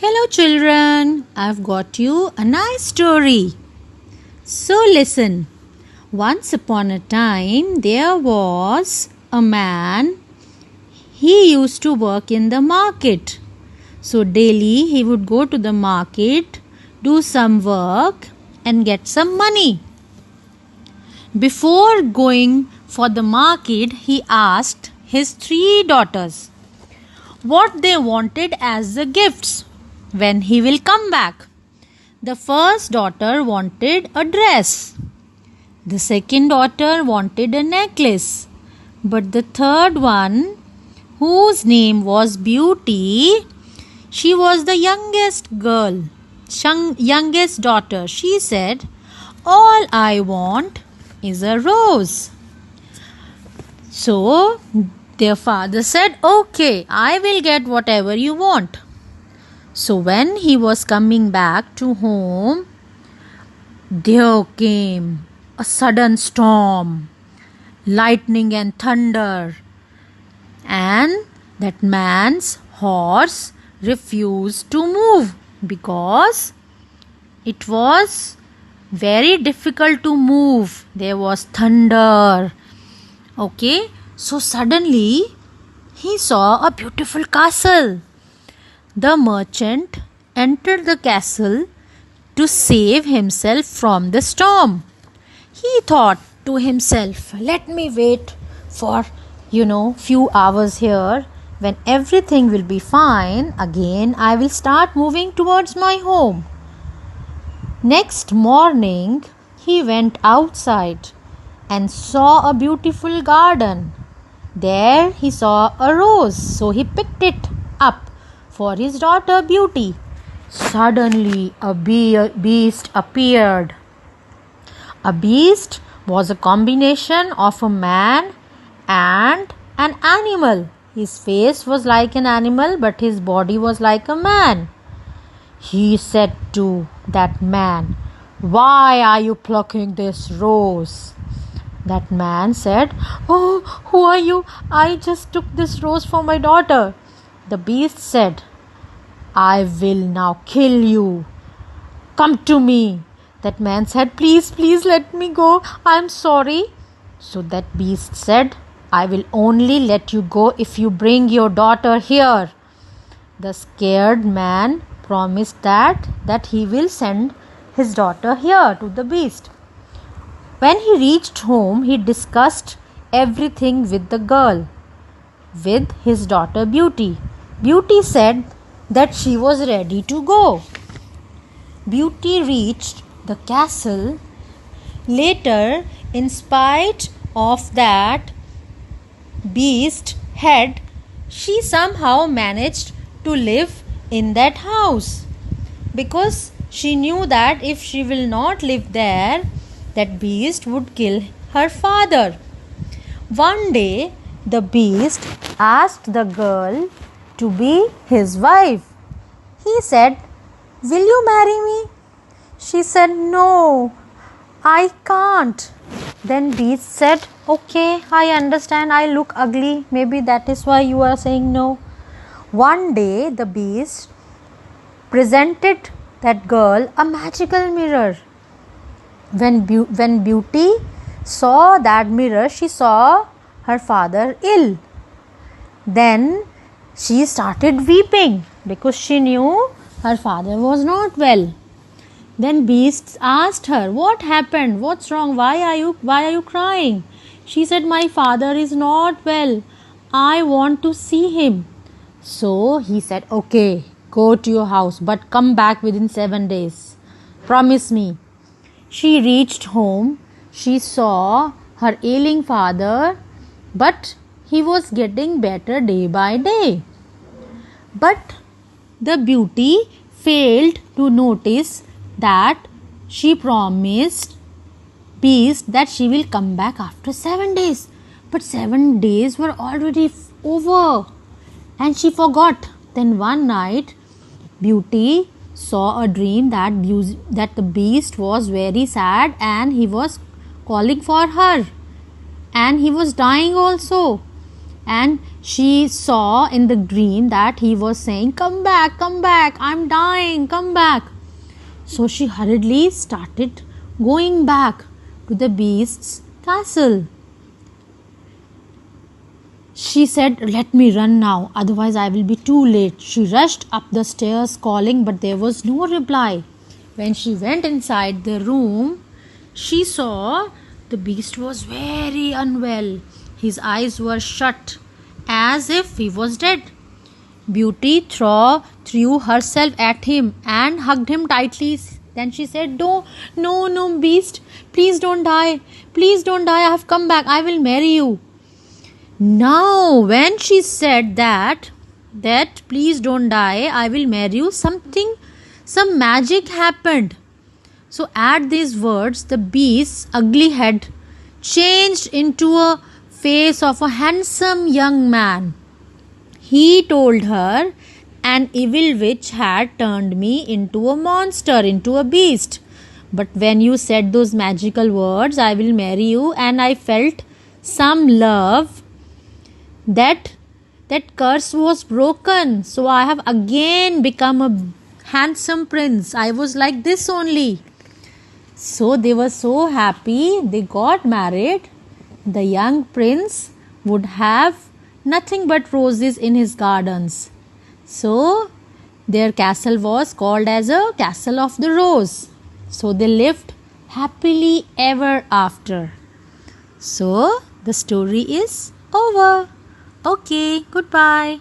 Hello, children. I've got you a nice story. So, listen. Once upon a time, there was a man. He used to work in the market. So, daily he would go to the market, do some work, and get some money. Before going for the market, he asked his 3 daughters what they wanted as the gifts when he will come back. The first daughter wanted a dress. The second daughter wanted a necklace. But the third one, whose name was Beauty, she was the youngest daughter. She said, "All I want is a rose." So their father said, "Okay, I will get whatever you want." So when he was coming back to home, there came a sudden storm, lightning and thunder, and that man's horse refused to move because it was very difficult to move. There was thunder. Okay, so suddenly he saw a beautiful castle. The merchant entered the castle to save himself from the storm. He thought to himself, "Let me wait for few hours here. When everything will be fine, again I will start moving towards my home." Next morning, he went outside and saw a beautiful garden. There he saw a rose, so he picked it up for his daughter Beauty. Suddenly a beast appeared. A beast was a combination of a man and an animal. His face was like an animal, but his body was like a man. He said to that man, "Why are you plucking this rose?" That man said, "Oh, who are you? I just took this rose for my daughter." The beast said, "I will now kill you. Come to me." That man said, "Please, please let me go. I'm sorry." So that beast said, "I will only let you go if you bring your daughter here." The scared man promised that he will send his daughter here to the beast. When he reached home, he discussed everything with the girl, with his daughter Beauty. Beauty said that she was ready to go. Beauty reached the castle. Later, in spite of that beast head, she somehow managed to live in that house because she knew that if she will not live there, that beast would kill her father. One day, the beast asked the girl to be his wife. He said, "Will you marry me?" She said, "No, I can't." Then beast said, "Okay, I understand. I look ugly. Maybe that is why you are saying no." One day, the beast presented that girl a magical mirror. When Beauty saw that mirror, she saw her father ill. Then she started weeping because she knew her father was not well. Then Beast asked her, "What happened? What's wrong? Why are you crying?" She said, "My father is not well. I want to see him." So he said, "Okay, go to your house, but come back within 7 days. Promise me." She reached home. She saw her ailing father, but he was getting better day by day. But the Beauty failed to notice that she promised Beast that she will come back after 7 days. But 7 days were already over and she forgot. Then one night, Beauty saw a dream that the beast was very sad and he was calling for her and he was dying also. and she saw in the dream that he was saying, come back, I'm dying, come back. So she hurriedly started going back to the beast's castle. She said, let me run now, otherwise I will be too late. She rushed up the stairs calling, but there was no reply. When she went inside the room, she saw the beast was very unwell. His eyes were shut as if he was dead. Beauty threw herself at him and hugged him tightly. Then she said, no, beast, please don't die. Please don't die. I have come back. I will marry you. Now, when she said that please don't die, I will marry you, some magic happened. So at these words, the beast's ugly head changed into a face of a handsome young man. He told her, an evil witch had turned me into a monster, into a beast. But when you said those magical words, I will marry you, and I felt some love, that curse was broken. So I have again become a handsome prince. I was like this only. So they were so happy. They got married. The young prince would have nothing but roses in his gardens. So their castle was called as a castle of the rose. So they lived happily ever after. So the story is over. Okay, goodbye.